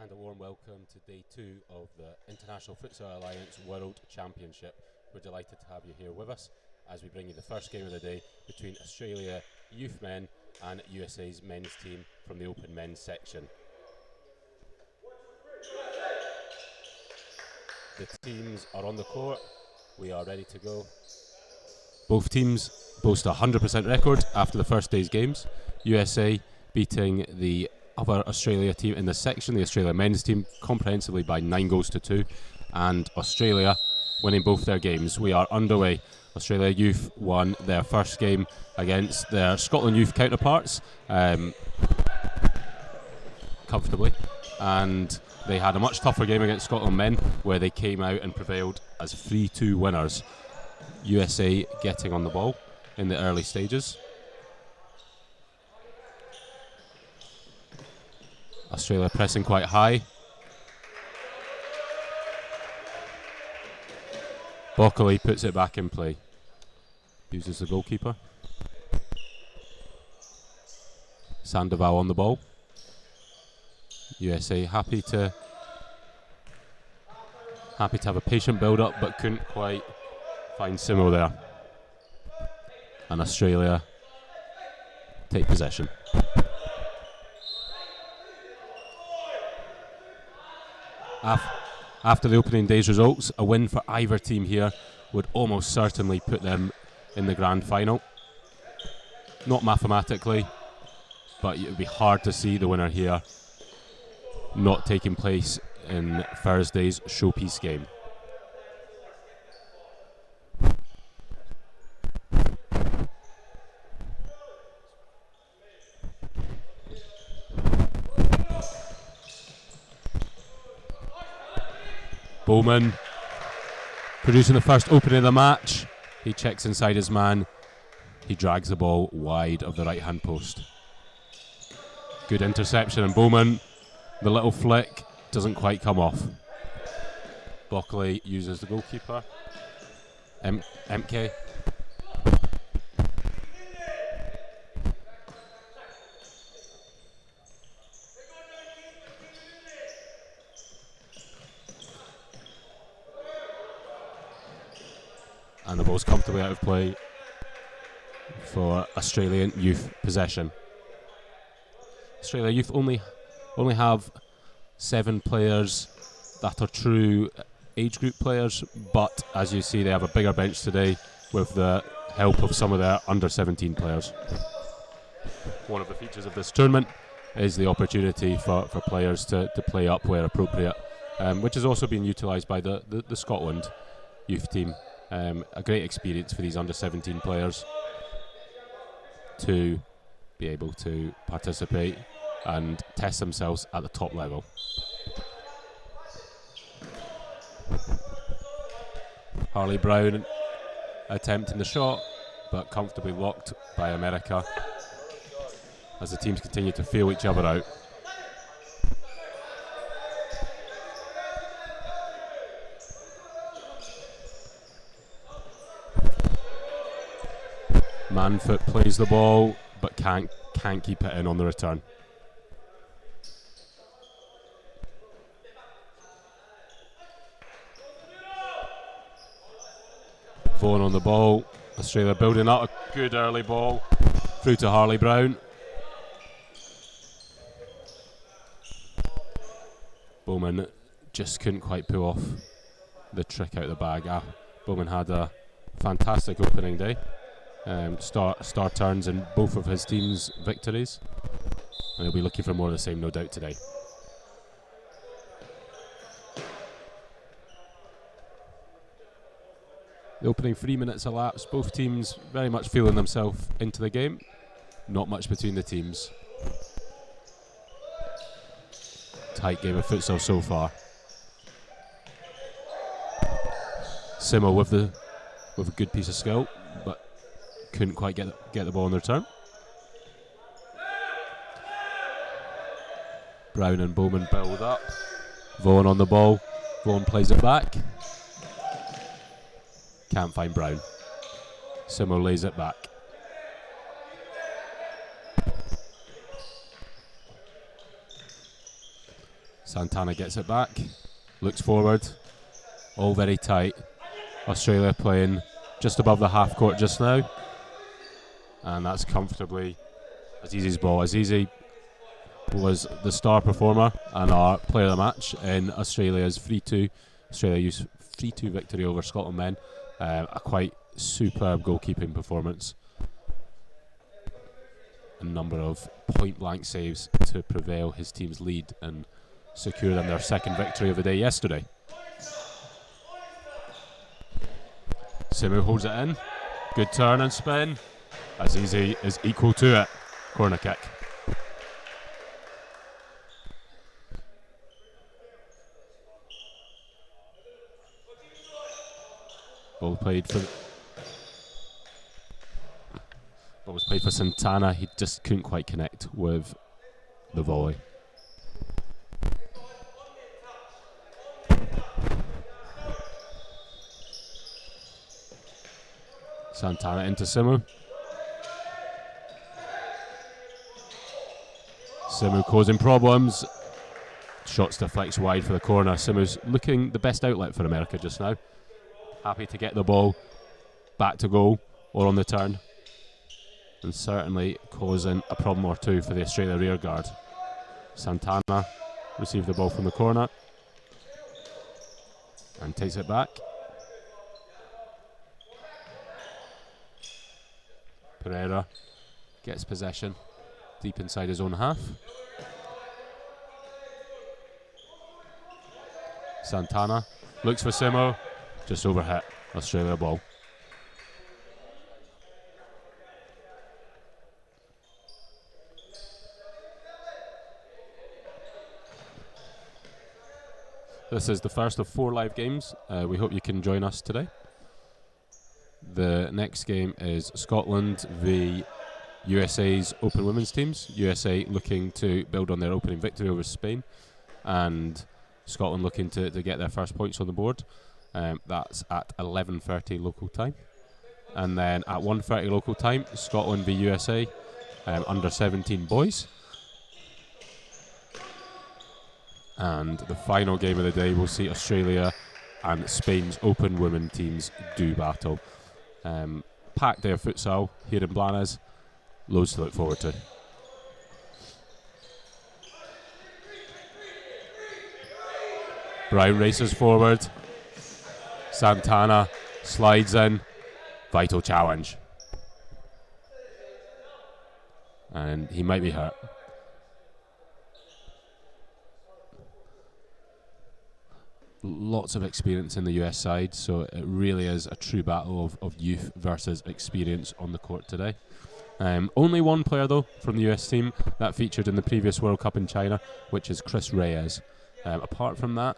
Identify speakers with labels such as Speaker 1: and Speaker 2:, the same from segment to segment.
Speaker 1: and a warm welcome to day 2 of the International Futsal Alliance World Championship. We're delighted to have you here with us as we bring you the first game of the day between Australia youth men and USA's men's team from the open men's section. The teams are on the court. We are ready to go. Both teams boast a 100% record after the first day's games. USA beating the other Australia team in the section, the Australia men's team, comprehensively by 9 goals to 2, and Australia winning both their games. We are underway. Australia youth won their first game against their Scotland youth counterparts comfortably, and they had a much tougher game against Scotland men where they came out and prevailed as 3-2 winners. USA getting on the ball in the early stages. Australia pressing quite high. Bockley puts it back in play. Uses the goalkeeper. Sandoval on the ball. USA happy to have a patient build-up, but couldn't quite find Simo there. And Australia take possession. After the opening day's results, a win for either team here would almost certainly put them in the grand final. Not mathematically, but it would be hard to see the winner here not taking place in Thursday's showpiece game. Bowman producing the first opening of the match. He checks inside his man. He drags the ball wide of the right hand post. Good interception, and Bowman, the little flick, doesn't quite come off. Bockley uses the goalkeeper. MK. And the ball's comfortably out of play for Australian youth possession. Australia youth only have 7 players that are true age group players, but as you see, they have a bigger bench today with the help of some of their under 17 players. One of the features of this tournament is the opportunity for players to play up where appropriate, which is also being utilised by the Scotland youth team. A great experience for these under 17 players to be able to participate and test themselves at the top level. Harley Brown attempting the shot, but comfortably blocked by America as the teams continue to feel each other out. Manfoot plays the ball, but can't keep it in on the return. Vaughan on the ball. Australia building up a good early ball through to Harley Brown. Bowman just couldn't quite pull off the trick out of the bag. Bowman had a fantastic opening day. Star turns in both of his team's victories, and he'll be looking for more of the same, no doubt, today. The opening 3 minutes elapsed, both teams very much feeling themselves into the game. Not much between the teams. Tight game of futsal so far. Simo with a good piece of skill, but couldn't quite get the ball on the return. Brown and Bowman build up. Vaughan on the ball. Vaughan plays it back. Can't find Brown. Simo lays it back. Santana gets it back, looks forward, all very tight. Australia playing just above the half court just now, and that's comfortably Azizi's ball. Azizi was the star performer and our player of the match in Australia's 3-2 victory over Scotland men. A quite superb goalkeeping performance. A number of point-blank saves to prevail his team's lead and secure them their second victory of the day yesterday. Simu holds it in. Good turn and spin. Azizi is equal to it. Corner kick. Ball was played for Santana. He just couldn't quite connect with the volley. Santana into Simu. Simu causing problems. Shots deflects wide for the corner. Simu's looking the best outlet for America just now. Happy to get the ball back to goal or on the turn. And certainly causing a problem or two for the Australia rear guard. Santana received the ball from the corner and takes it back. Pereira gets possession deep inside his own half. Santana looks for Simo, just overhit. Australia ball. This is the first of 4 live games. We hope you can join us today. The next game is Scotland v USA's Open Women's teams. USA looking to build on their opening victory over Spain, and Scotland looking to get their first points on the board. That's at 11:30 local time. And then at 1:30 local time, Scotland v USA, under 17 boys. And the final game of the day will see Australia and Spain's Open Women teams do battle. Packed day of futsal here in Blanes. Loads to look forward to. Brown races forward. Santana slides in. Vital challenge. And he might be hurt. Lots of experience in the US side, so it really is a true battle of youth versus experience on the court today. Only one player though from the US team that featured in the previous World Cup in China, which is Chris Reyes. Apart from that,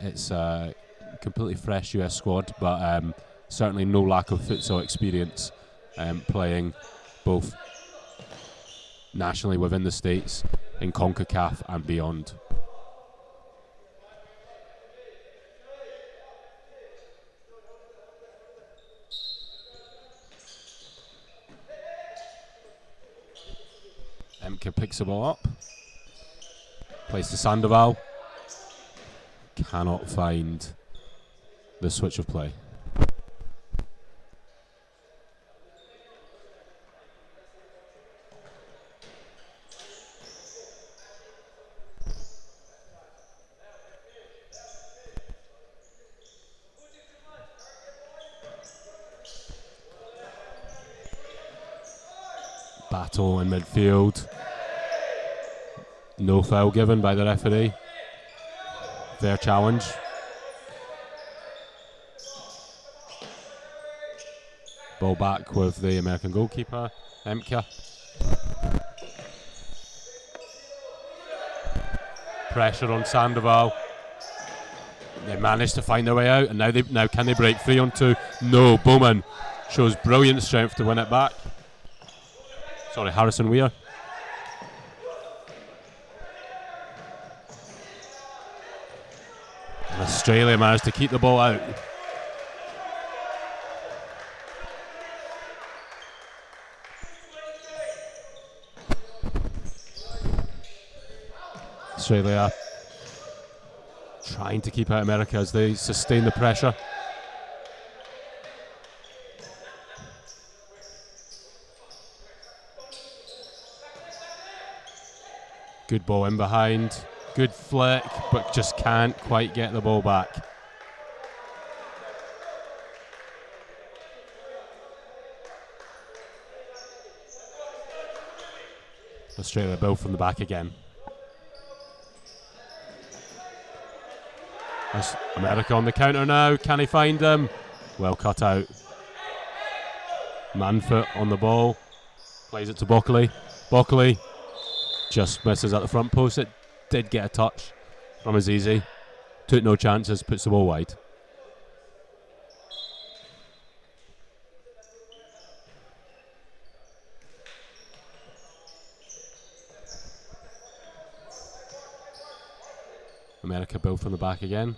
Speaker 1: it's a completely fresh US squad, but certainly no lack of futsal experience playing both nationally within the States, in CONCACAF and beyond. Emke picks the ball up. Plays to Sandoval. Cannot find the switch of play. Battle in midfield. No foul given by the referee. Fair challenge. Ball back with the American goalkeeper, Emke. Pressure on Sandoval. They managed to find their way out, and now can they break free on 2? No, Bowman shows brilliant strength to win it back. Sorry, Harrison Weir. And Australia managed to keep the ball out. Australia trying to keep out America as they sustain the pressure. Good ball in behind. Good flick, but just can't quite get the ball back. Australia build from the back again. That's America on the counter now. Can he find him? Well cut out. Manfoot on the ball. Plays it to Bockley. Bockley just misses at the front post. It did get a touch from Azizi. Took no chances, puts the ball wide. America build from the back again.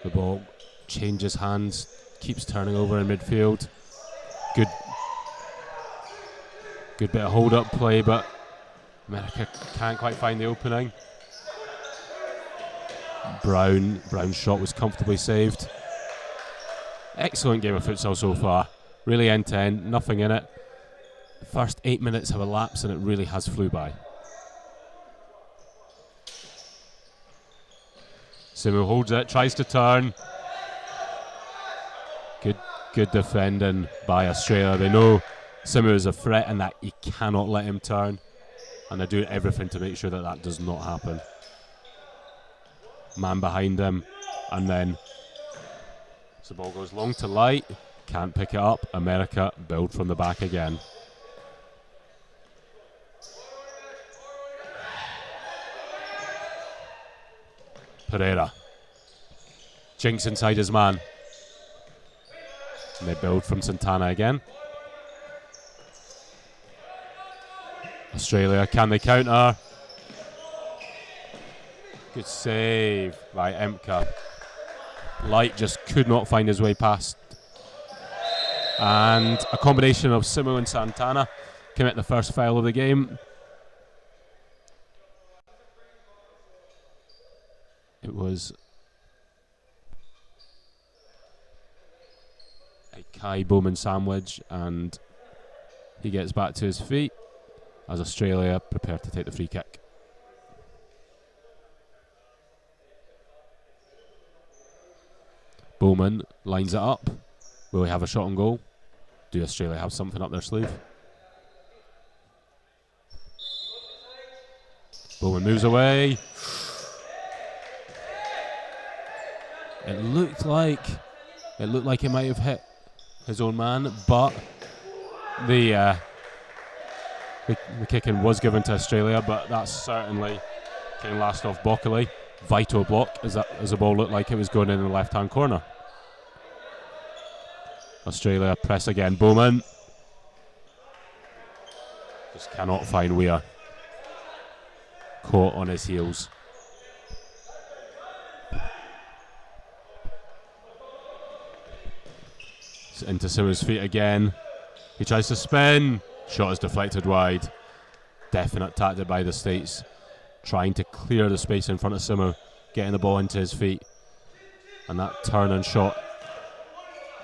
Speaker 1: The ball changes hands, keeps turning over in midfield. Good bit of hold-up play, but America can't quite find the opening. Brown's shot was comfortably saved. Excellent game of futsal so far. Really end-to-end, nothing in it. The first 8 minutes have elapsed and it really has flew by. Simu holds it, tries to turn. Good defending by Australia. They know Simu is a threat and that you cannot let him turn. And they're doing everything to make sure that that does not happen. Man behind him. And then the ball goes long to light. Can't pick it up. America build from the back again. Pereira. Jinx inside his man. And they build from Santana again. Australia, can they counter? Good save by Emka. Light just could not find his way past. And a combination of Simu and Santana commit the first foul of the game. It was a Kai Bowman sandwich, and he gets back to his feet as Australia prepare to take the free kick. Bowman lines it up. Will we have a shot on goal? Do Australia have something up their sleeve? Bowman moves away. It looked like it might have hit his own man, but the kick-in was given to Australia, but that certainly came last off Bockley. Vital block as the ball looked like it was going in the left-hand corner. Australia press again. Bowman just cannot find Weir. Caught on his heels. Into Simu's feet again. He tries to spin. Shot is deflected wide. Definite tactic by the States. Trying to clear the space in front of Simu. Getting the ball into his feet. And that turn and shot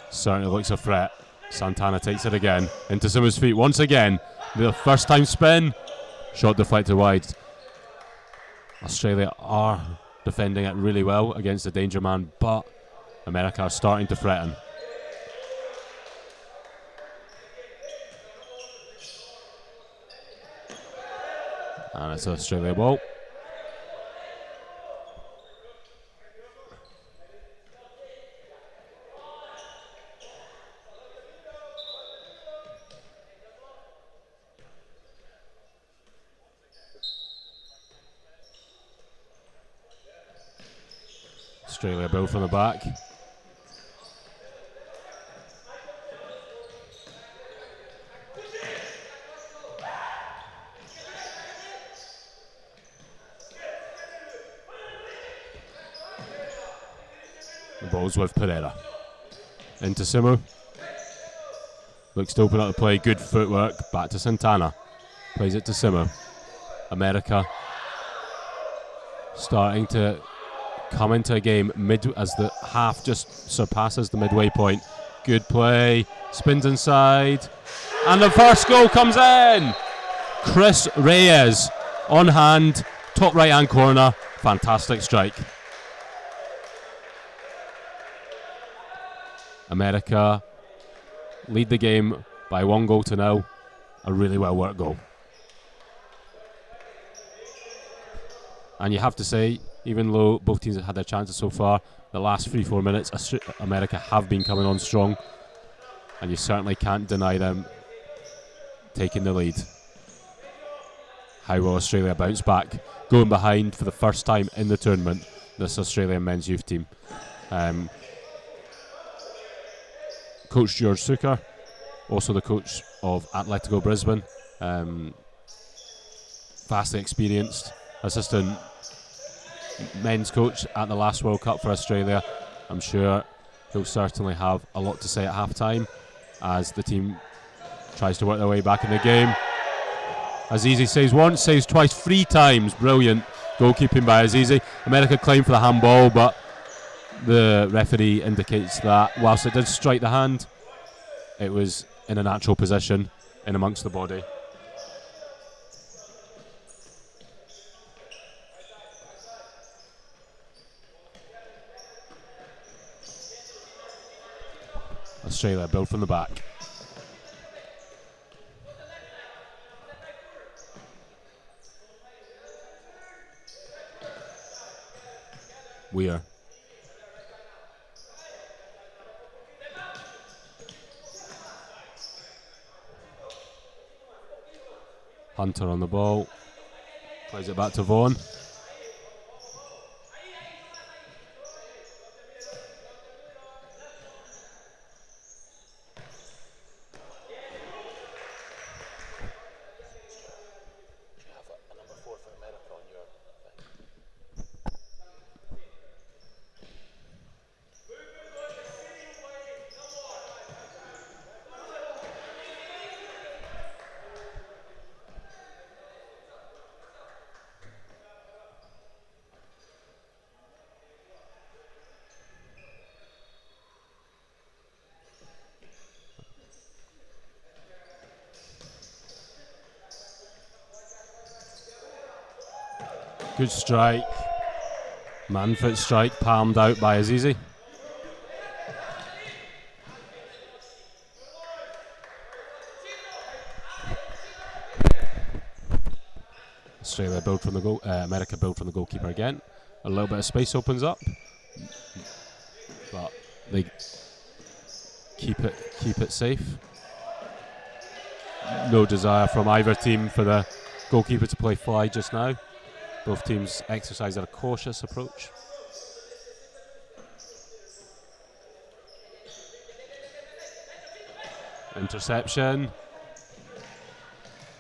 Speaker 1: certainly looks a threat. Santana takes it again. Into Simu's feet once again. The first time spin. Shot deflected wide. Australia are defending it really well against the danger man, but America are starting to threaten. And it's Australia ball. Australia build from the back. The ball's with Pereira. Into Simu. Looks to open up the play. Good footwork. Back to Santana. Plays it to Simmer. America starting to come into a game as the half just surpasses the midway point. Good play. Spins inside. And the first goal comes in. Chris Reyes on hand. Top right hand corner. Fantastic strike. America lead the game by 1-0. A really well worked goal. And you have to say, even though both teams have had their chances so far, the last 3-4 minutes, America have been coming on strong. And you certainly can't deny them taking the lead. How will Australia bounce back? Going behind for the first time in the tournament, this Australian men's youth team. Coach George Suker, also the coach of Atletico Brisbane, vastly experienced assistant men's coach at the last World Cup for Australia. I'm sure he'll certainly have a lot to say at half time as the team tries to work their way back in the game. Azizi saves once, saves twice, 3 times. Brilliant goalkeeping by Azizi. America claimed for the handball, but the referee indicates that whilst it did strike the hand, it was in a natural position in amongst the body. Australia build from the back. Weir. Hunter on the ball. Plays it back to Vaughan. Good strike. Man-foot strike, palmed out by Azizi. Australia build from the goal. America build from the goalkeeper again. A little bit of space opens up, but they keep it safe. No desire from either team for the goalkeeper to play fly just now. Both teams exercise a cautious approach. Interception.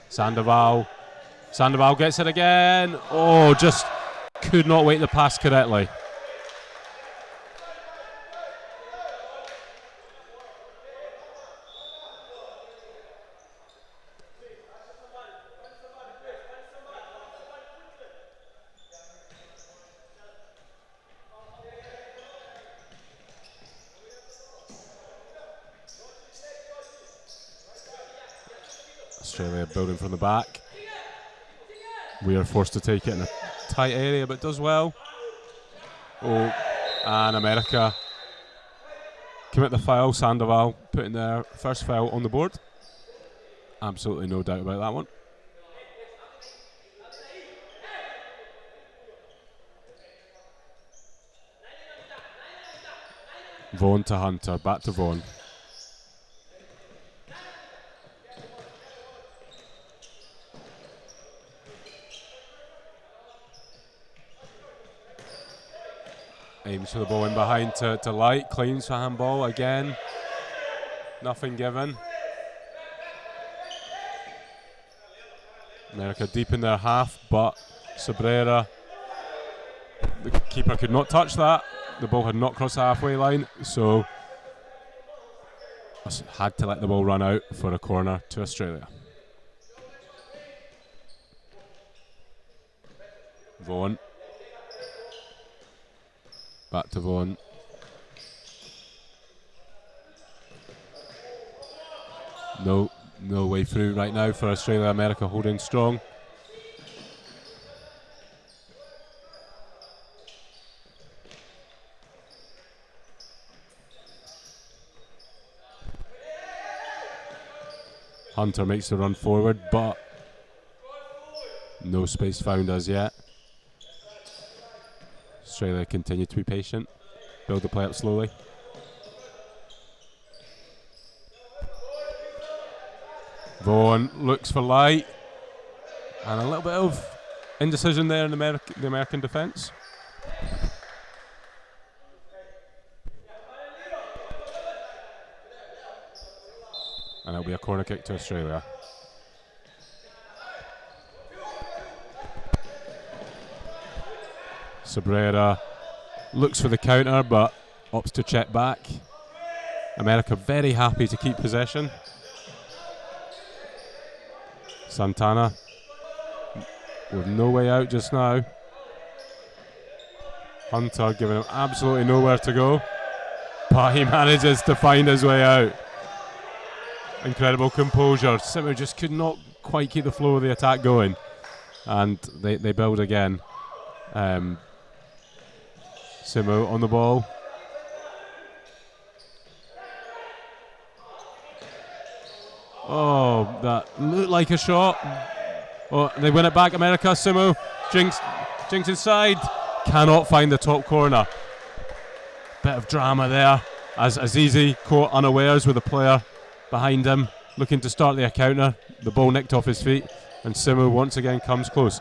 Speaker 1: Sandoval gets it again. Oh, just could not weight the pass correctly. Australia building from the back. We are forced to take it in a tight area, but does well. Oh, and America commit the foul. Sandoval putting their first foul on the board. Absolutely no doubt about that one. Vaughan to Hunter, back to Vaughan. Aims for the ball in behind to Light, claims for handball again. Nothing given. America deep in their half, but Sabrera, the keeper could not touch that. The ball had not crossed the halfway line, so had to let the ball run out for a corner to Australia. Vaughan. Back to Vaughan. No way through right now for Australia. America holding strong. Hunter makes the run forward, but no space found as yet. Australia continue to be patient, build the play up slowly. Vaughan looks for light, and a little bit of indecision there in the American defence. And it'll be a corner kick to Australia. Sabrera looks for the counter, but opts to check back. America very happy to keep possession. Santana with no way out just now. Hunter giving him absolutely nowhere to go, but he manages to find his way out. Incredible composure. Simu just could not quite keep the flow of the attack going, and they build again. Simu on the ball. Oh, that looked like a shot. Oh, they win it back, America. Simu, Jinx inside. Cannot find the top corner. Bit of drama there as Azizi caught unawares with a player behind him, looking to start the counter. The ball nicked off his feet, and Simu once again comes close.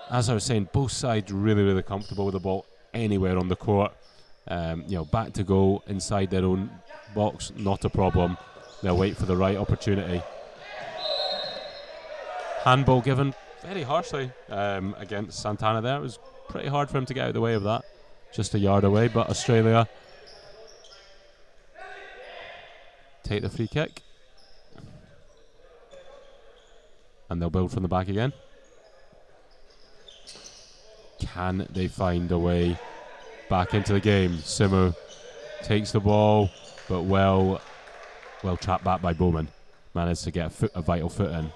Speaker 1: As I was saying, both sides really comfortable with the ball anywhere on the court. Back to goal inside their own box, not a problem. They'll wait for the right opportunity. Handball given very harshly against Santana there. It was pretty hard for him to get out of the way of that. Just a yard away, but Australia take the free kick. And they'll build from the back again. Can they find a way back into the game? Simu takes the ball, but well trapped back by Bowman. Managed to get a vital foot in.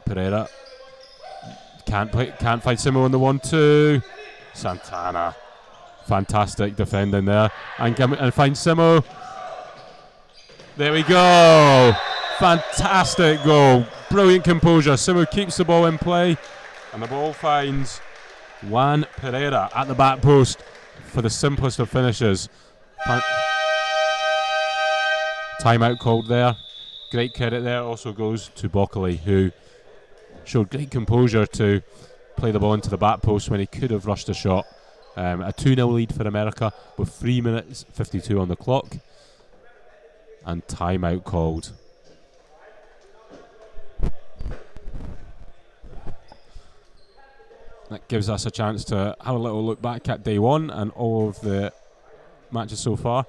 Speaker 1: Pereira can't find Simu on the 1-2. Santana, fantastic defending there, and find Simu. There we go. Fantastic goal. Brilliant composure. Simu keeps the ball in play, and the ball finds Juan Pereira at the back post for the simplest of finishes. Timeout called there. Great credit there also goes to Bockley, who showed great composure to play the ball into the back post when he could have rushed a shot. A 2-0 lead for America with 3 minutes 52 on the clock. And timeout called. That gives us a chance to have a little look back at day one and all of the matches so far.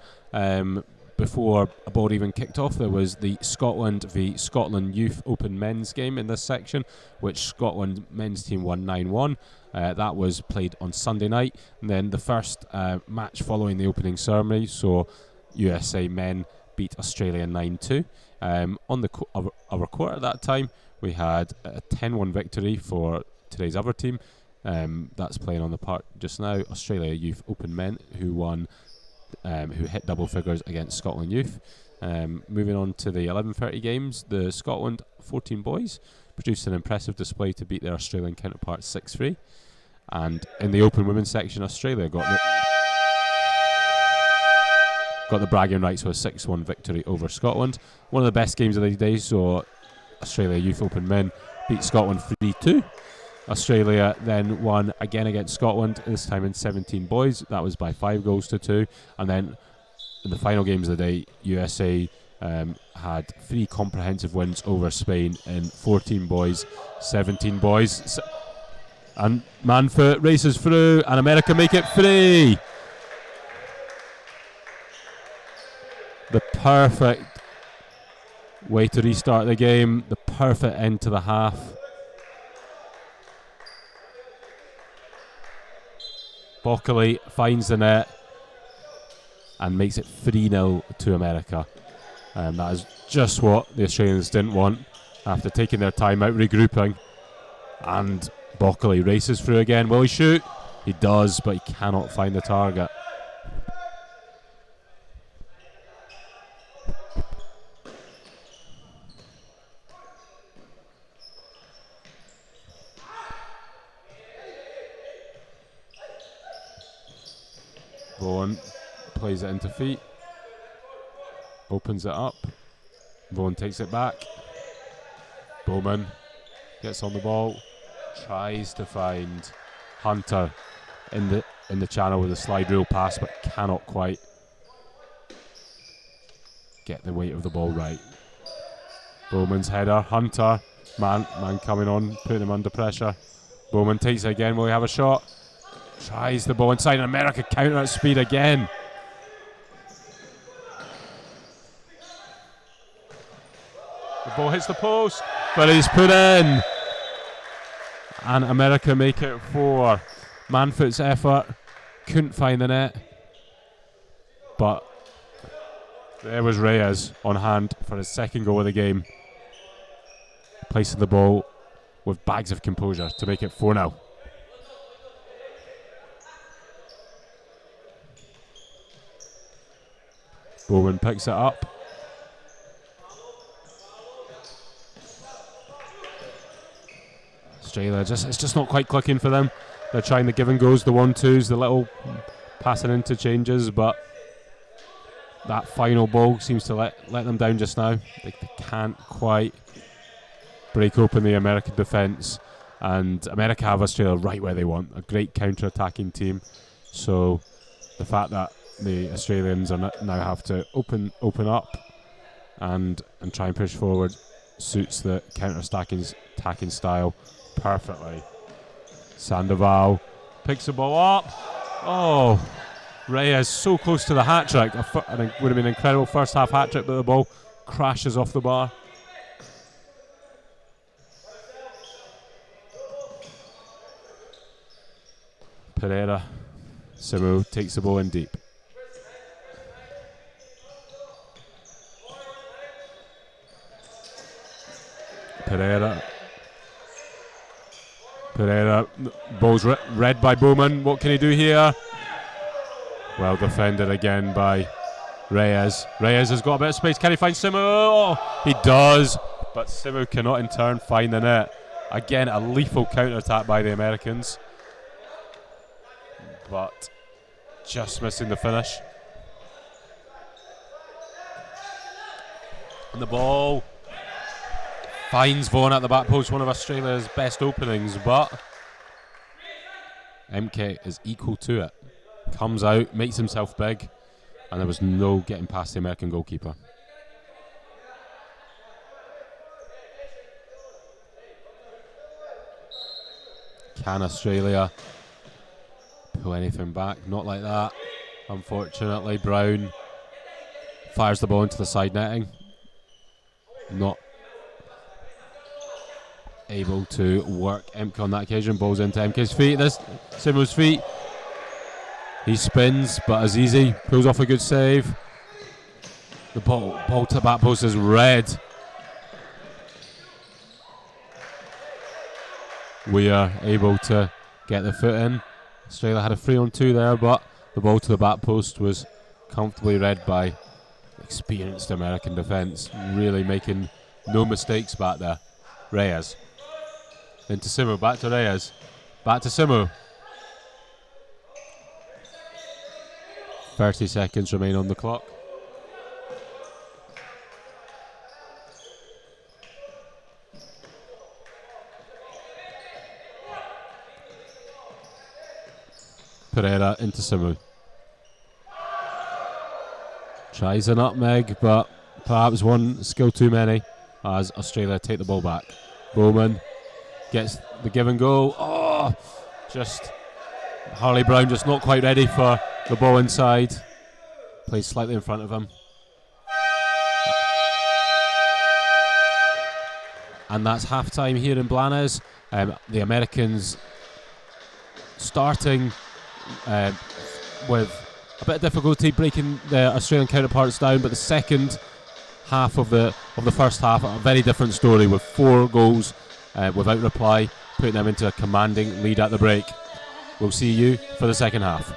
Speaker 1: Before a ball even kicked off, there was the Scotland v Scotland Youth Open Men's game in this section, which Scotland men's team won 9-1. That was played on Sunday night. And then the first match following the opening ceremony, so USA men beat Australia 9-2. On the our court at that time, we had a 10-1 victory for today's other team. That's playing on the park just now, Australia Youth Open Men, who won, who hit double figures against Scotland Youth. Moving on to the 11:30 games, the Scotland 14 boys produced an impressive display to beat their Australian counterparts 6-3. And in the Open Women's section, Australia got the bragging rights with a 6-1 victory over Scotland. One of the best games of the day, so Australia Youth Open Men beat Scotland 3-2. Australia then won again against Scotland, this time in 17 boys. That was by 5-2. And then in the final games of the day, USA had 3 comprehensive wins over Spain in 14 boys, 17 boys. And Manfoot races through, and America make it 3. The perfect Way to restart the game. The perfect end to the half. Bockley finds the net and makes it 3-0 to America. That is just what the Australians didn't want after taking their time out regrouping. And Bockley races through again. Will he shoot? He does, but he cannot find the target. Vaughan plays it into feet. Opens it up. Vaughan takes it back. Bowman gets on the ball. Tries to find Hunter in the channel with a slide rule pass, but cannot quite get the weight of the ball right. Bowman's header. Hunter, man coming on, putting him under pressure. Bowman takes it again. Will he have a shot? Tries the ball inside, and America counter at speed again. The ball hits the post, but he's put in. And America make it 4. Manfoot's effort couldn't find the net, but there was Reyes on hand for his second goal of the game, placing the ball with bags of composure to make it 4-0. Bowman picks it up. Australia, it's just not quite clicking for them. They're trying the give and goes, the 1-2s, the little passing interchanges, but that final ball seems to let them down just now. They can't quite break open the American defence, and America have Australia right where they want. A great counter-attacking team. So the fact that the Australians are now have to open up and try and push forward suits the counter-attacking style perfectly. Sandoval picks the ball up. Oh, Reyes so close to the hat-trick. It would have been an incredible first half hat-trick, but the ball crashes off the bar. Pereira. Simu takes the ball in deep. Pereira, ball's read by Bowman. What can he do here? Well defended again by Reyes. Reyes has got a bit of space. Can he find Simu? Oh, he does, but Simu cannot in turn find the net. Again, a lethal counter-attack by the Americans, but just missing the finish. And the ball finds Vaughan at the back post, one of Australia's best openings, but MK is equal to it. Comes out, makes himself big, and there was no getting past the American goalkeeper. Can Australia pull anything back? Not like that. Unfortunately, Brown fires the ball into the side netting. Not able to work MK on that occasion. Ball's into MK's feet. This Simu's feet. He spins, but Azizi pulls off a good save. The ball to the back post is red. We are able to get the foot in. Australia had a 3-on-2 there, but the ball to the back post was comfortably read by experienced American defence, really making no mistakes back there. Reyes. Into Simu, back to Reyes. Back to Simu. 30 seconds remain on the clock. Pereira into Simu. Tries a nutmeg, but perhaps one skill too many as Australia take the ball back. Bowman gets the give and go. Oh, just Harley Brown just not quite ready for the ball inside. Plays slightly in front of him. And that's half-time here in Blanes. The Americans starting with a bit of difficulty breaking the Australian counterparts down, but the second half of the first half, a very different story with 4 goals without reply, putting them into a commanding lead at the break. We'll see you for the second half.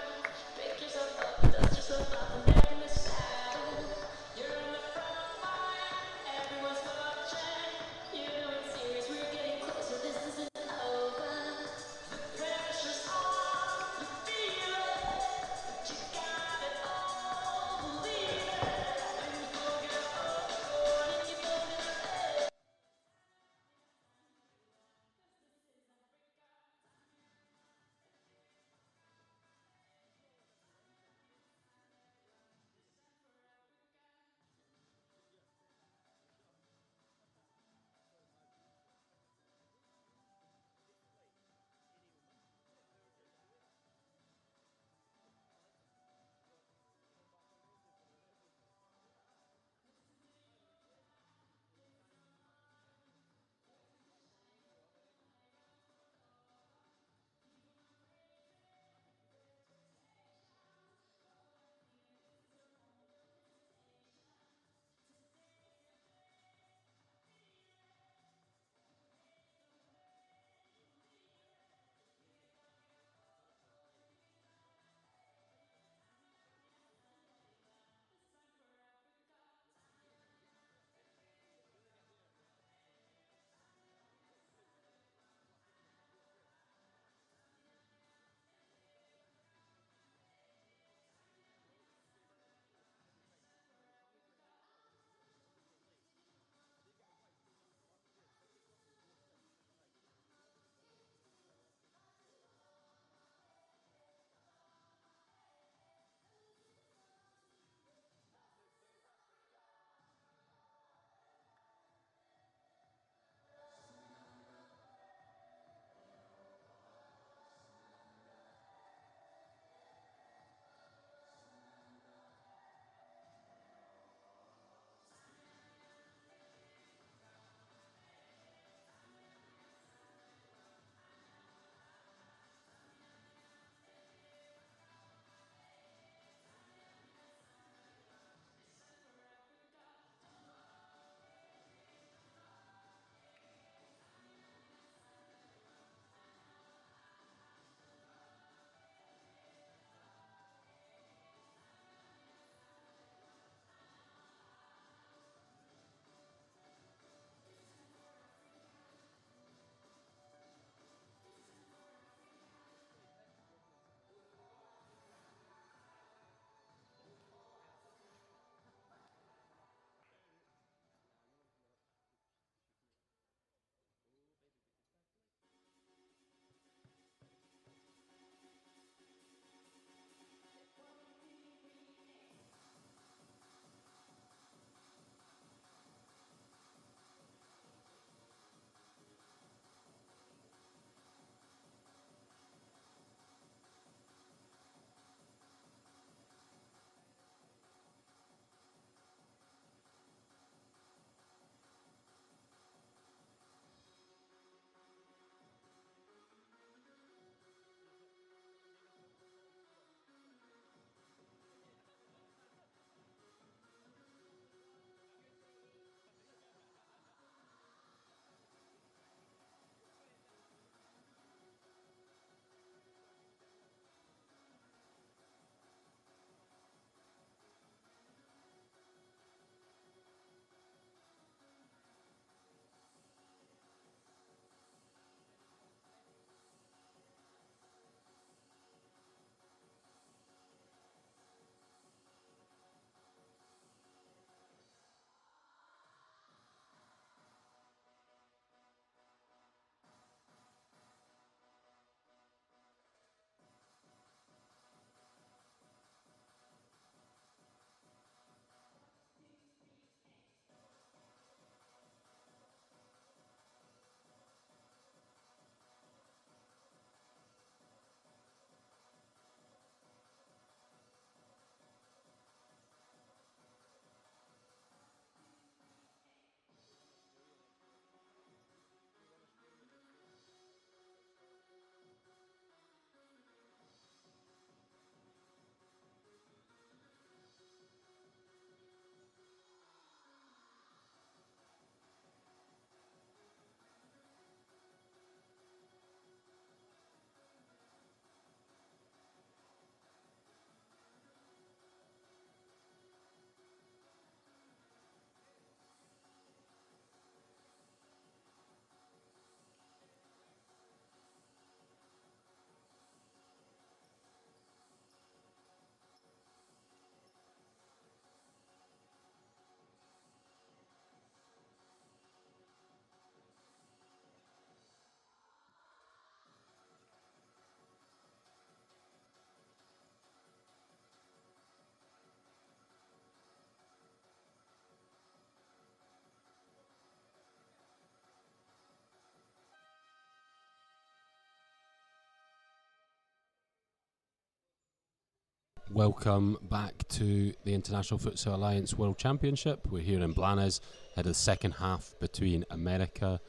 Speaker 1: Welcome back to the International Futsal Alliance World Championship. We're here in Blanes, ahead of the second half between America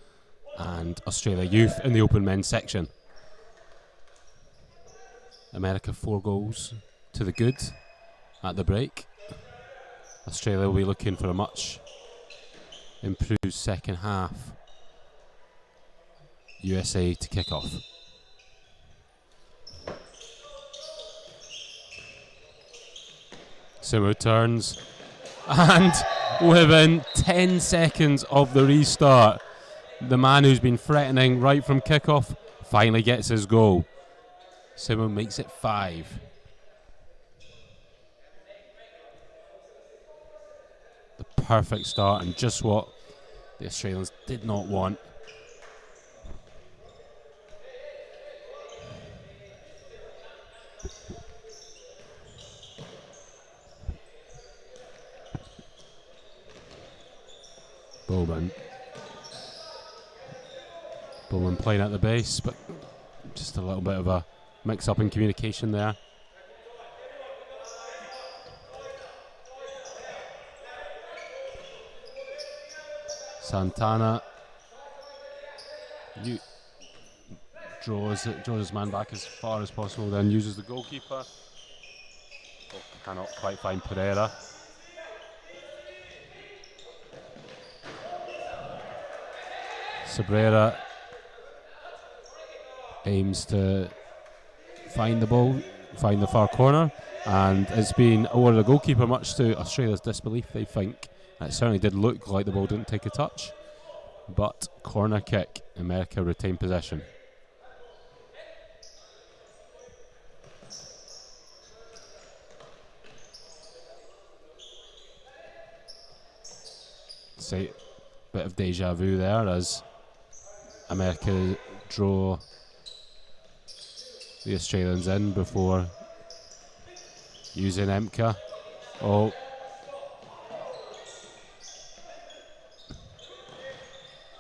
Speaker 1: and Australia Youth in the open men's section. America 4 goals to the good at the break. Australia will be looking for a much improved second half. USA to kick off. Simo turns, and within 10 seconds of the restart, the man who's been threatening right from kickoff finally gets his goal. Simo makes it 5. The perfect start, and just what the Australians did not want. Bowman playing at the base, but just a little bit of a mix-up in communication there. Santana draws his man back as far as possible, then uses the goalkeeper. Cannot quite find Pereira. Cabrera aims to find the ball, find the far corner, and it's been awarded a goalkeeper, much to Australia's disbelief, they think. It certainly did look like the ball didn't take a touch, but corner kick, America retain possession. Say, bit of deja vu there as America draw the Australians in before using Emka. Oh,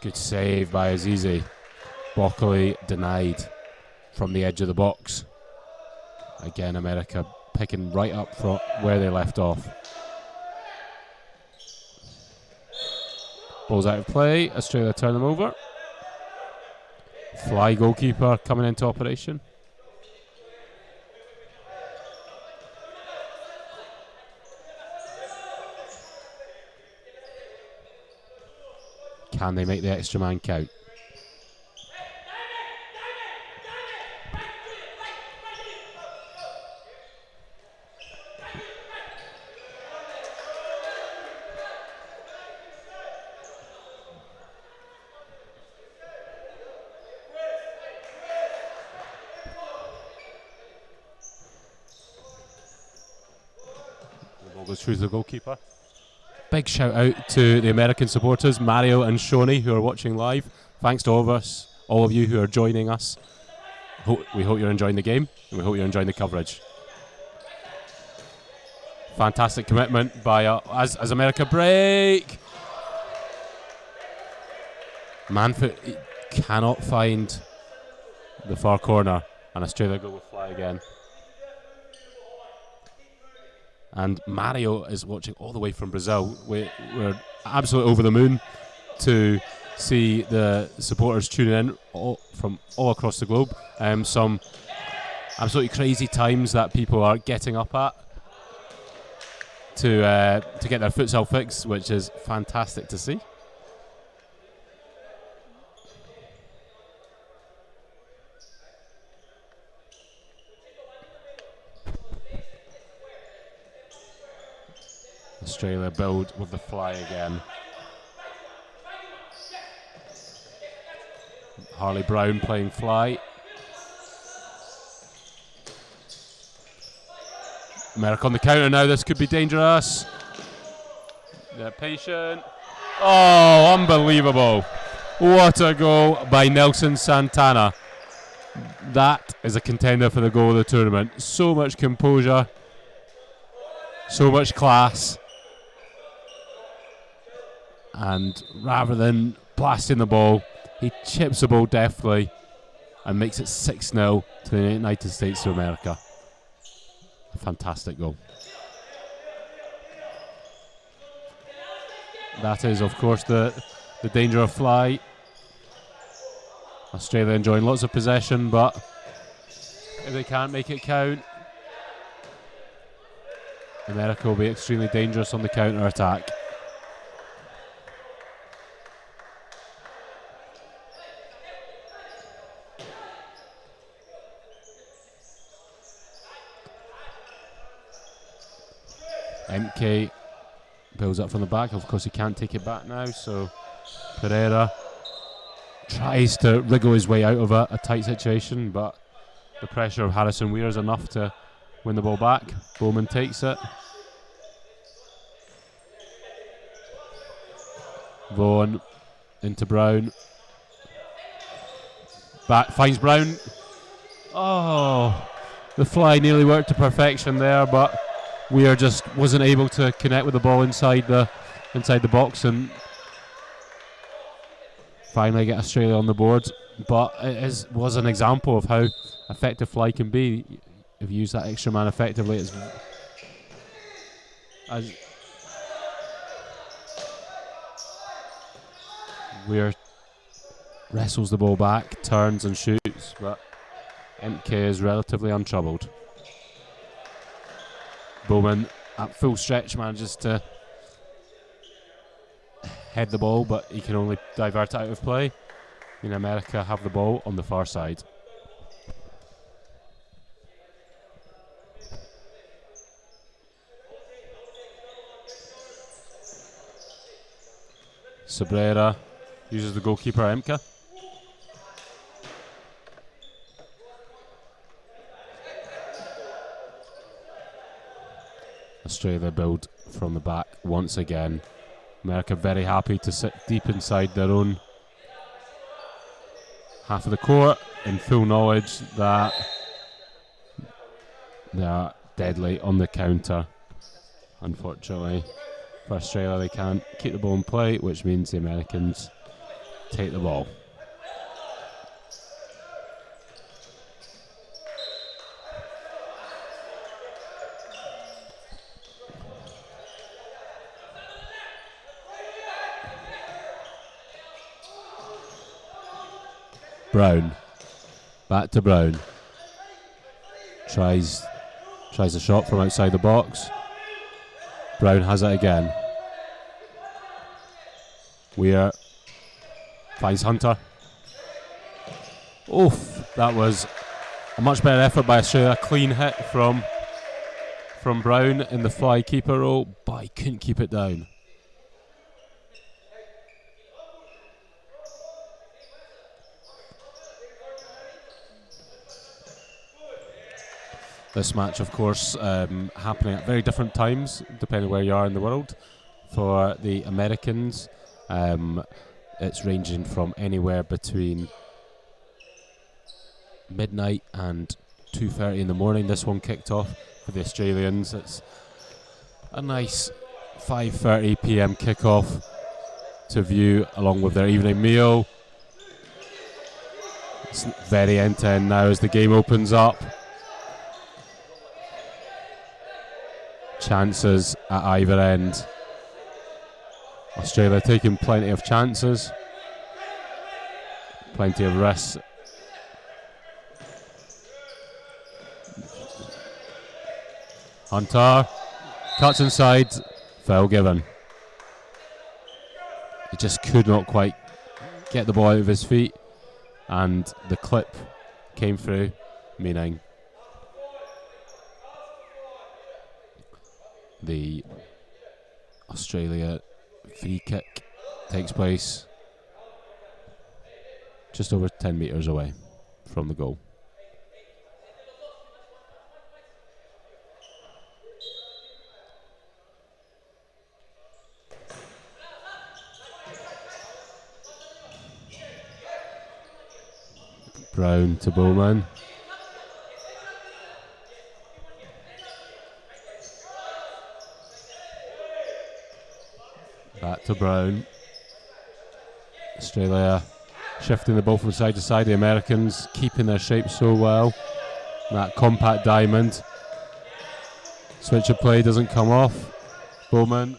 Speaker 1: good save by Azizi. Bockley denied from the edge of the box. Again, America picking right up from where they left off. Ball's out of play. Australia turn them over. Fly goalkeeper coming into operation. Can they make the extra man count? Goes through the goalkeeper. Big shout out to the American supporters, Mario and Shoni, who are watching live. Thanks to all of you who are joining us. We hope you're enjoying the game, and we hope you're enjoying the coverage. Fantastic commitment by as America break. Manfoot cannot find the far corner, and Australia go with fly again. And Mario is watching all the way from Brazil. We're absolutely over the moon to see the supporters tuning in from all across the globe. Some absolutely crazy times that people are getting up at to get their futsal fix, which is fantastic to see. Australia build with the fly again. Harley Brown playing fly. America on the counter now. This could be dangerous. They're patient. Oh, unbelievable. What a goal by Nelson Santana. That is a contender for the goal of the tournament. So much composure. So much class. And rather than blasting the ball, he chips the ball deftly and makes it 6-0 to the United States of America. Fantastic goal. That is, of course, the danger of fly. Australia enjoying lots of possession, but if they can't make it count, America will be extremely dangerous on the counter-attack. MK builds up from the back. Of course, he can't take it back now, so Pereira tries to wriggle his way out of a tight situation, but the pressure of Harrison Weir is enough to win the ball back. Bowman takes it. Vaughan into Brown. Back, finds Brown. Oh, the fly nearly worked to perfection there, but Weir just wasn't able to connect with the ball inside the box and finally get Australia on the board. But it was an example of how effective fly can be if you use that extra man effectively. As Weir wrestles the ball back, turns and shoots, but MK is relatively untroubled. Bowman at full stretch manages to head the ball, but he can only divert it out of play. In America have the ball on the far side. Cabrera uses the goalkeeper Emka. Australia build from the back once again. America very happy to sit deep inside their own half of the court in full knowledge that they are deadly on the counter. Unfortunately for Australia, they can't keep the ball in play, which means the Americans take the ball. Brown, back to Brown. Tries a shot from outside the box. Brown has it again. Weir finds Hunter. Oof, that was a much better effort by Australia. Clean hit from Brown in the fly keeper role, but he couldn't keep it down. This match, of course, happening at very different times, depending where you are in the world. For the Americans, it's ranging from anywhere between midnight and 2:30 in the morning. This one kicked off. For the Australians, it's a nice 5:30 p.m. kickoff to view along with their evening meal. It's very end-to-end now as the game opens up. Chances at either end. Australia taking plenty of chances, plenty of risks. Hunter cuts inside, foul given. He just could not quite get the ball out of his feet, and the clip came through, meaning the Australia free kick takes place just over 10 metres away from the goal. Brown to Bowman. Back to Brown. Australia shifting the ball from side to side. The Americans keeping their shape so well. That compact diamond. Switch of play doesn't come off. Bowman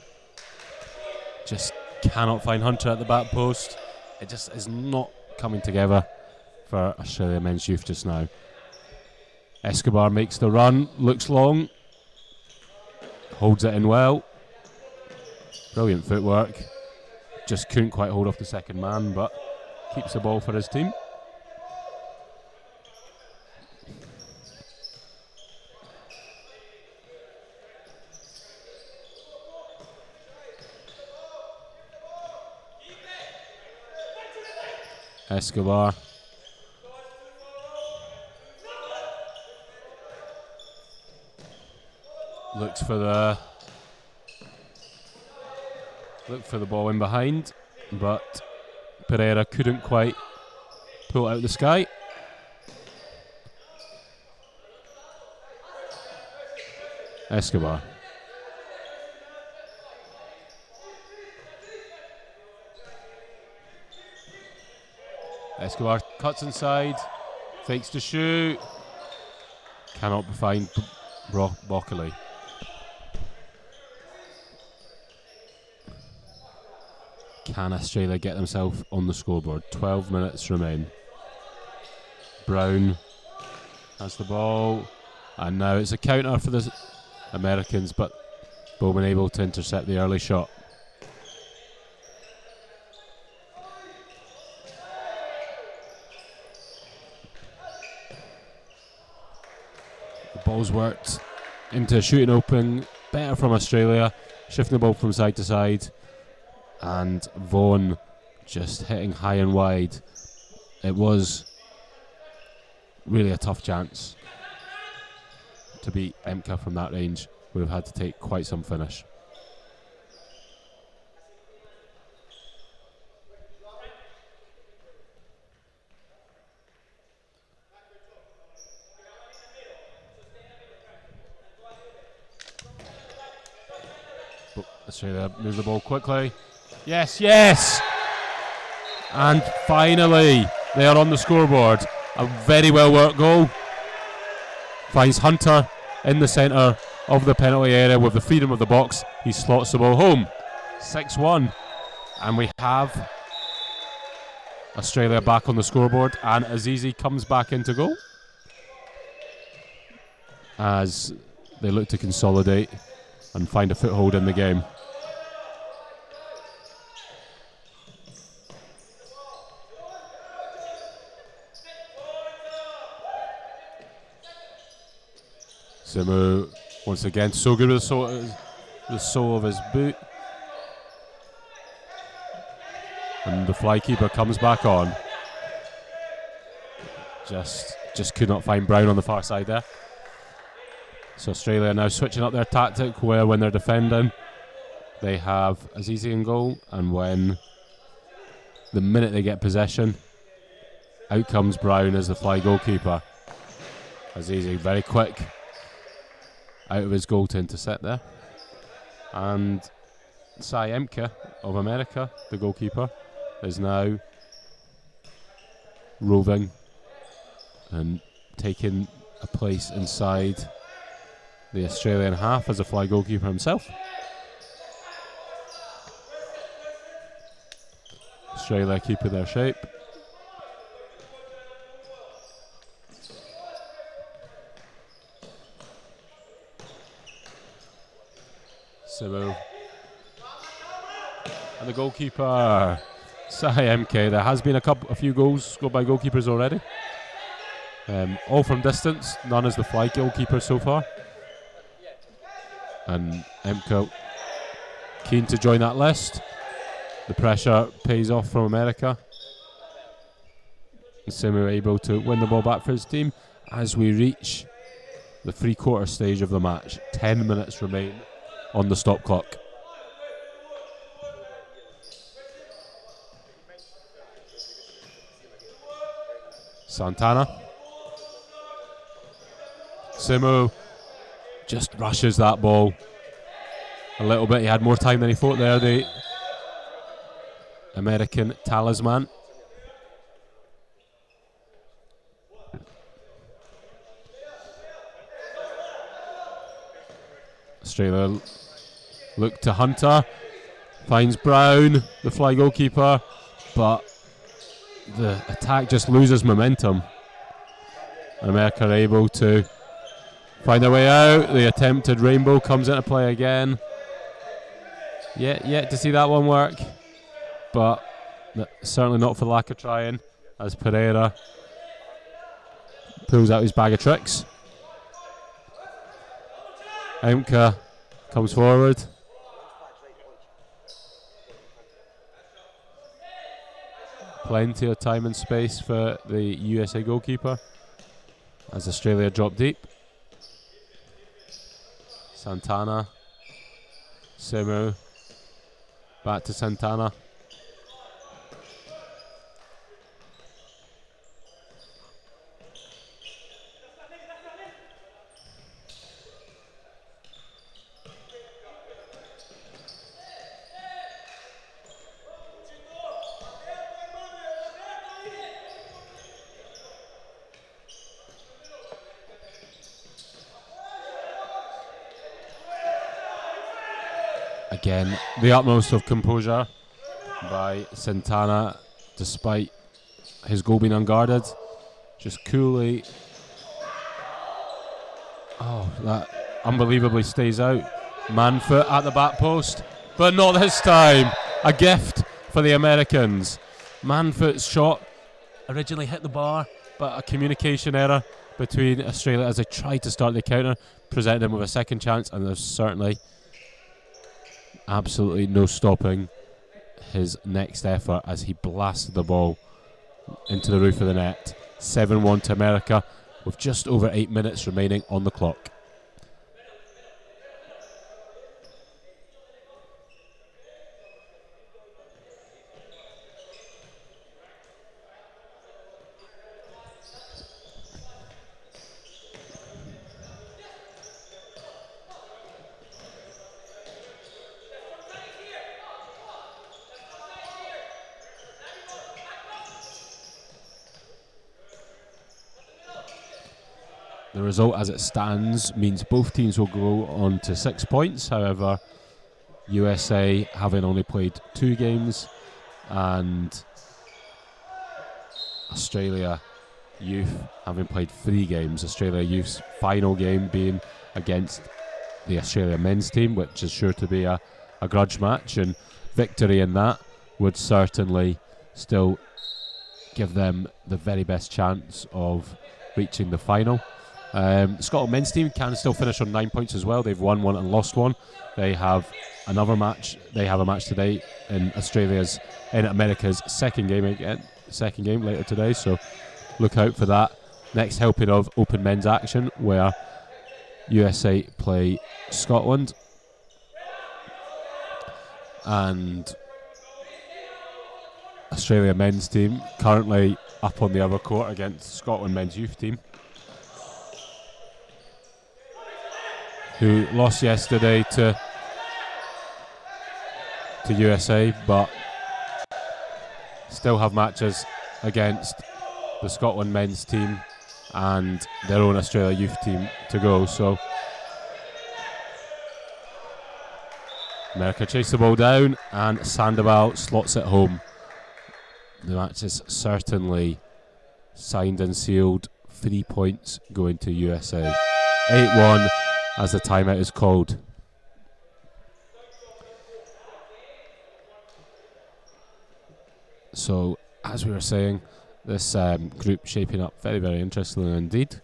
Speaker 1: just cannot find Hunter at the back post. It just is not coming together for Australia men's youth just now. Escobar makes the run, looks long, holds it in well. Brilliant footwork. Just couldn't quite hold off the second man, but keeps the ball for his team. Escobar. Looks for the ball in behind, but Pereira couldn't quite pull it out of the sky. Escobar. Escobar cuts inside, fakes to shoot, cannot find Broccoli. Can Australia get themselves on the scoreboard? 12 minutes remain. Brown has the ball, and now it's a counter for the Americans, but Bowman able to intercept the early shot. The ball's worked into a shooting open, better from Australia, shifting the ball from side to side. And Vaughan just hitting high and wide. It was really a tough chance to beat Emka from that range. Would have had to take quite some finish. But Australia moves the ball quickly. Yes, yes! And finally, they are on the scoreboard. A very well worked goal. Finds Hunter in the centre of the penalty area with the freedom of the box. He slots the ball home. 6-1. And we have Australia back on the scoreboard. And Azizi comes back into goal as they look to consolidate and find a foothold in the game. Simu, once again, so good with the sole of his boot. And the fly keeper comes back on. Just could not find Brown on the far side there. So Australia now switching up their tactic, where when they're defending, they have Azizi in goal, and when the minute they get possession, out comes Brown as the fly goalkeeper. Azizi very quick out of his goal to intercept there. And Sai Emka of America, the goalkeeper, is now roving and taking a place inside the Australian half as a fly goalkeeper himself. Australia keeping their shape. Simu. And the goalkeeper, Sai MK. There has been a few goals scored by goalkeepers already. All from distance, none as the fly goalkeeper so far. And MK keen to join that list. The pressure pays off from America. And Simu able to win the ball back for his team as we reach the three-quarter stage of the match. 10 minutes remain on the stop clock. Santana. Simu just rushes that ball a little bit. He had more time than he thought there, the American talisman. Australia look to Hunter. Finds Brown, the fly goalkeeper. But the attack just loses momentum. And America are able to find their way out. The attempted rainbow comes into play again. Yet to see that one work. But certainly not for the lack of trying, as Pereira pulls out his bag of tricks. Emka comes forward. Plenty of time and space for the USA goalkeeper as Australia drop deep. Santana. Semu. Back to Santana. Again, the utmost of composure by Santana, despite his goal being unguarded. Just coolly. Oh, that unbelievably stays out. Manfoot at the back post, but not this time. A gift for the Americans. Manfoot's shot originally hit the bar, but a communication error between Australia as they tried to start the counter presented him with a second chance, and there's certainly absolutely no stopping his next effort as he blasted the ball into the roof of the net. 7-1 to America with just over 8 minutes remaining on the clock. The result as it stands means both teams will go on to 6 points. However, USA having only played 2 games and Australia Youth having played 3 games. Australia Youth's final game being against the Australia men's team, which is sure to be a grudge match, and victory in that would certainly still give them the very best chance of reaching the final. The Scotland men's team can still finish on 9 points as well. They've won 1 and lost 1. They have another match. They have a match today in America's second game later today. So look out for that. Next helping of open men's action where USA play Scotland. And Australia men's team currently up on the other court against Scotland men's youth team, who lost yesterday to USA, but still have matches against the Scotland men's team and their own Australia youth team to go. So America chase the ball down and Sandoval slots it home. The match is certainly signed and sealed. 3 points going to USA. 8-1 as the timeout is called. So, as we were saying, this group shaping up very, very interestingly indeed.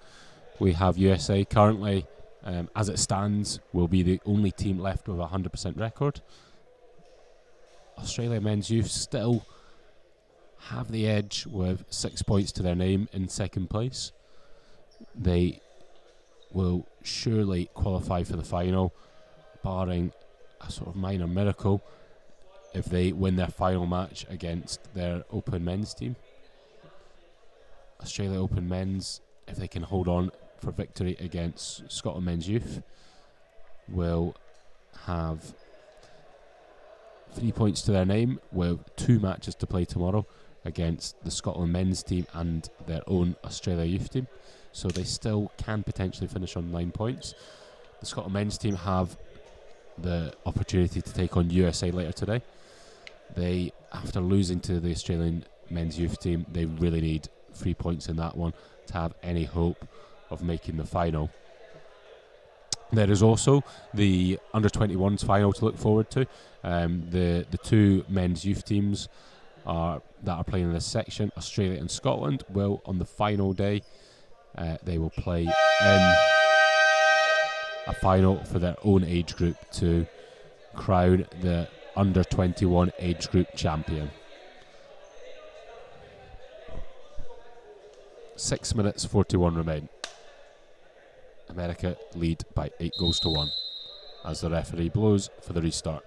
Speaker 1: We have USA currently, as it stands, will be the only team left with a 100% record. Australia men's youth still have the edge with 6 points to their name in second place. They will surely qualify for the final, barring a sort of minor miracle, if they win their final match against their open men's team. Australia open men's, if they can hold on for victory against Scotland men's youth, will have 3 points to their name with 2 matches to play tomorrow against the Scotland men's team and their own Australia youth team. So they still can potentially finish on 9 points. The Scotland men's team have the opportunity to take on USA later today. They, after losing to the Australian men's youth team, they really need 3 points in that one to have any hope of making the final. There is also the under-21s final to look forward to. The two men's youth teams that are playing in this section, Australia and Scotland, will on the final day they will play in a final for their own age group to crown the under-21 age group champion. 6 minutes 41 remain. America lead by 8 goals to 1 as the referee blows for the restart.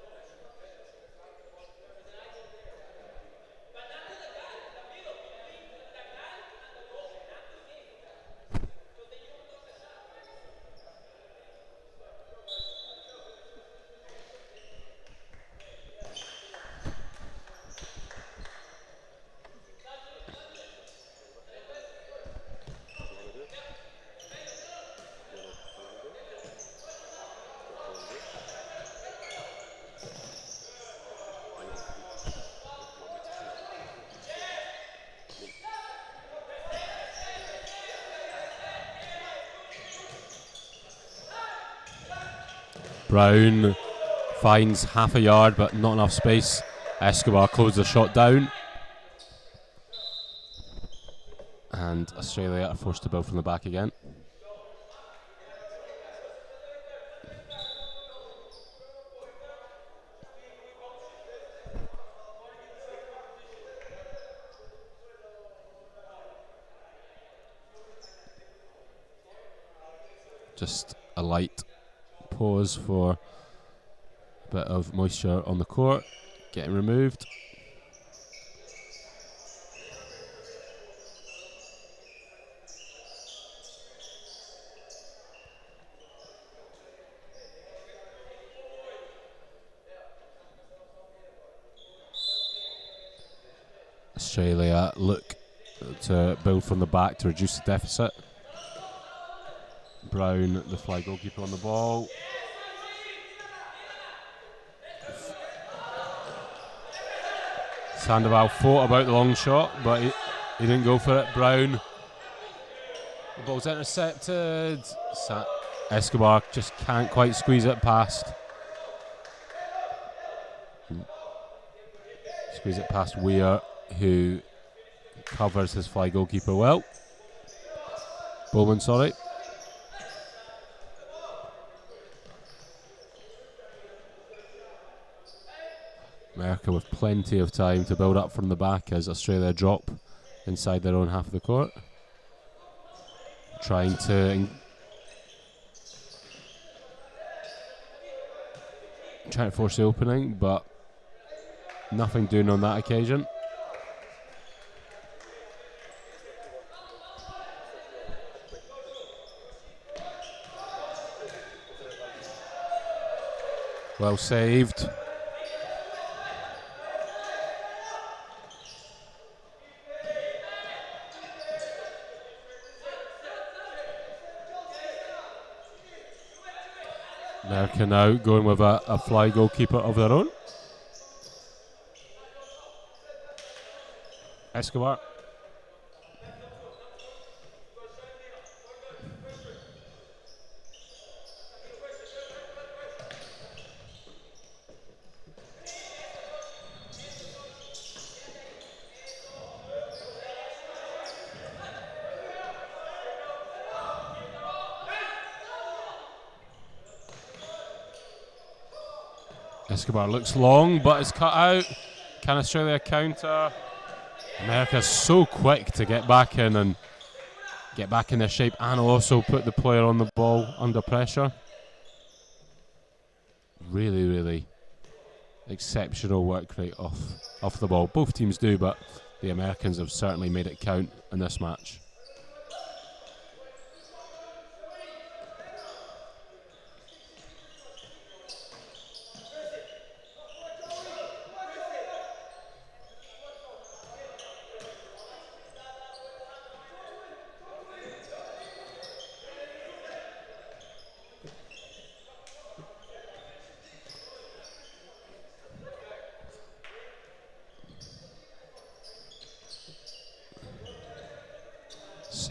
Speaker 1: Brown finds half a yard but not enough space. Escobar closed the shot down. And Australia are forced to build from the back again. Just a light pause for a bit of moisture on the court getting removed. Australia look to build from the back to reduce the deficit. Brown, the fly goalkeeper, on the ball. Sandoval thought about the long shot, but he didn't go for it. Brown. The ball's intercepted. Escobar just can't quite squeeze it past. Squeeze it past Weir, who covers his fly goalkeeper well. Bowman, sorry. America with plenty of time to build up from the back as Australia drop inside their own half of the court. Trying to force the opening, but nothing doing on that occasion. Well saved. America now going with a fly goalkeeper of their own. Escobar. Escobar looks long, but it's cut out. Can Australia counter? America's so quick to get back in and get back in their shape and also put the player on the ball under pressure. Really, really exceptional work rate off the ball. Both teams do, but the Americans have certainly made it count in this match.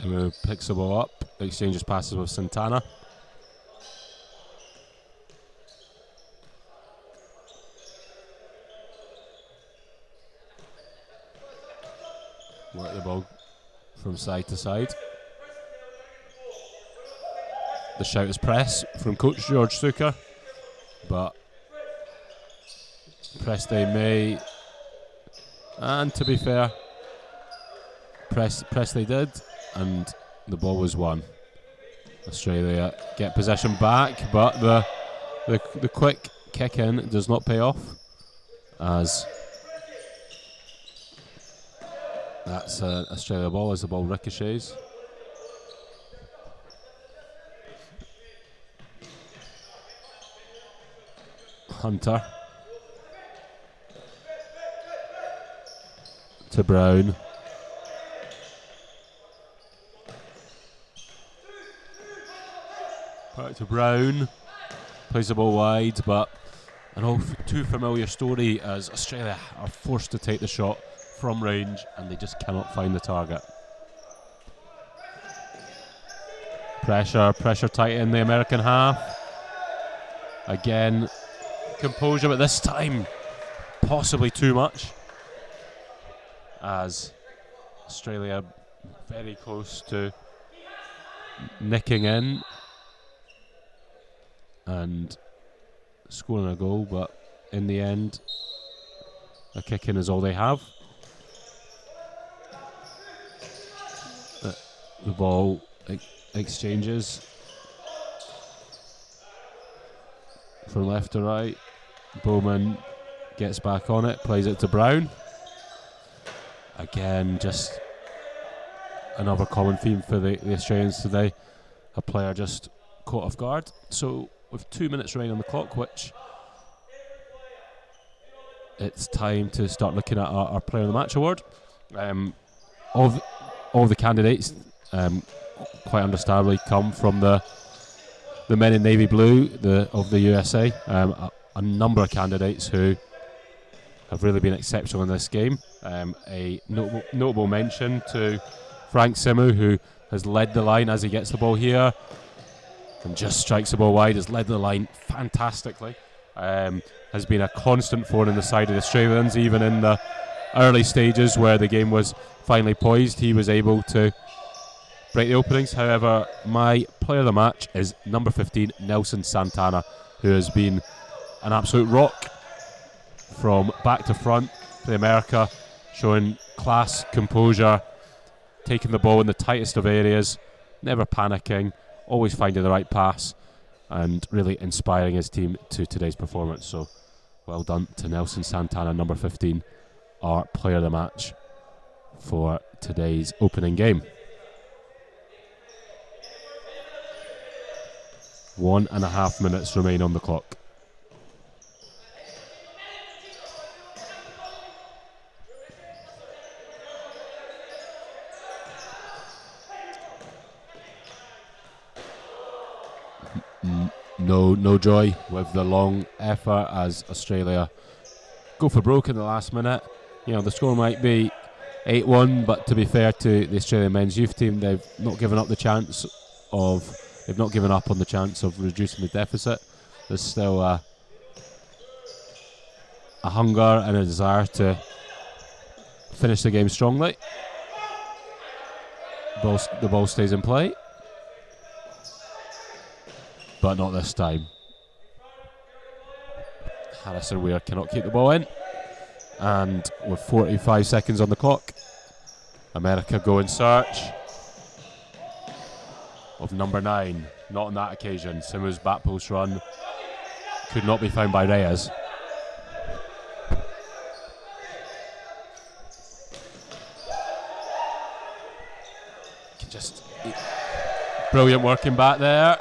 Speaker 1: Simu picks the ball up, exchanges passes with Santana. Work the ball from side to side. The shout is press from coach George Suker, but press they may, and to be fair, press they did, and the ball was won. Australia get possession back, but the quick kick in does not pay off, as that's Australia ball as the ball ricochets. Hunter to Brown. Back to Brown. Plays the ball wide, but an all too familiar story as Australia are forced to take the shot from range and they just cannot find the target. Pressure tight in the American half. Again, composure, but this time possibly too much, as Australia very close to nicking in and scoring a goal, but in the end a kick in is all they have. The ball exchanges from left to right. Bowman gets back on it, plays it to Brown. Again, just another common theme for the Australians today. A player just caught off guard. So with 2 minutes remaining on the clock, which it's time to start looking at our Player of the Match award. All the candidates, quite understandably, come from the men in navy blue of the USA. A number of candidates who have really been exceptional in this game. A notable mention to Frank Simu, who has led the line as he gets the ball here and just strikes the ball wide, has led the line fantastically. Has been a constant thorn in the side of the Australians, even in the early stages where the game was finally poised. He was able to break the openings. However, my player of the match is number 15, Nelson Santana, who has been an absolute rock from back to front for the America, showing class, composure, taking the ball in the tightest of areas, never panicking, always finding the right pass, and really inspiring his team to today's performance. So well done to Nelson Santana, number 15, our player of the match for today's opening game. 1.5 minutes remain on the clock. No joy with the long effort as Australia go for broke in the last minute. You know, the score might be 8-1, but to be fair to the Australian men's youth team, they've not given up on the chance of reducing the deficit. There's still a hunger and a desire to finish the game strongly. The ball stays in play, but not this time. Harrison Weir cannot keep the ball in, and with 45 seconds on the clock, America go in search of number 9. Not on that occasion. Simu's back post run could not be found by Reyes. Just brilliant working back there,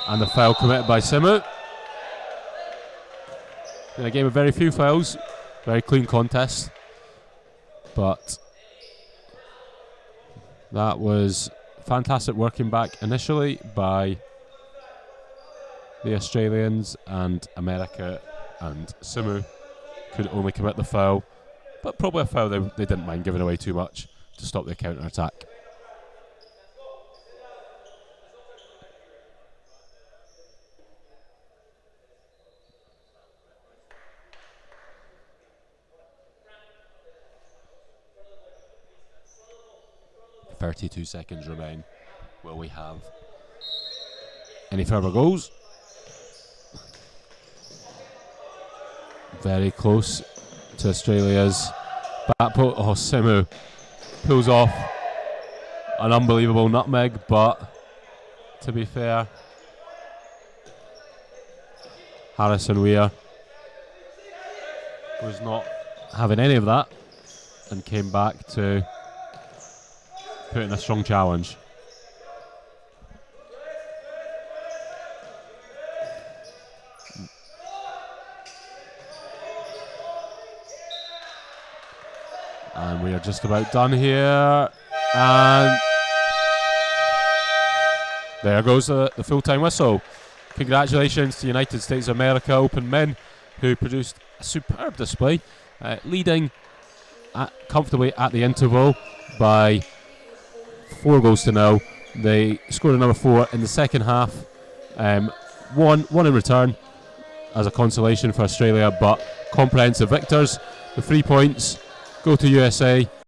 Speaker 1: and the foul committed by Simu. In a game with very few fouls, very clean contest, but that was fantastic working back initially by the Australians, and America and Simu could only commit the foul, but probably a foul they didn't mind giving away too much. to stop the counter-attack. .32 seconds remain. Will we have any further goals? Very close to Australia's back post. Oh, Simu pulls off an unbelievable nutmeg, but to be fair, Harrison Weir was not having any of that and came back to put in a strong challenge. And we are just about done here. And there goes the full-time whistle. Congratulations to United States of America Open Men, who produced a superb display, leading comfortably at the interval by 4-0. They scored a number 4 in the second half. One in return as a consolation for Australia, but comprehensive victors. The 3 points go to USA.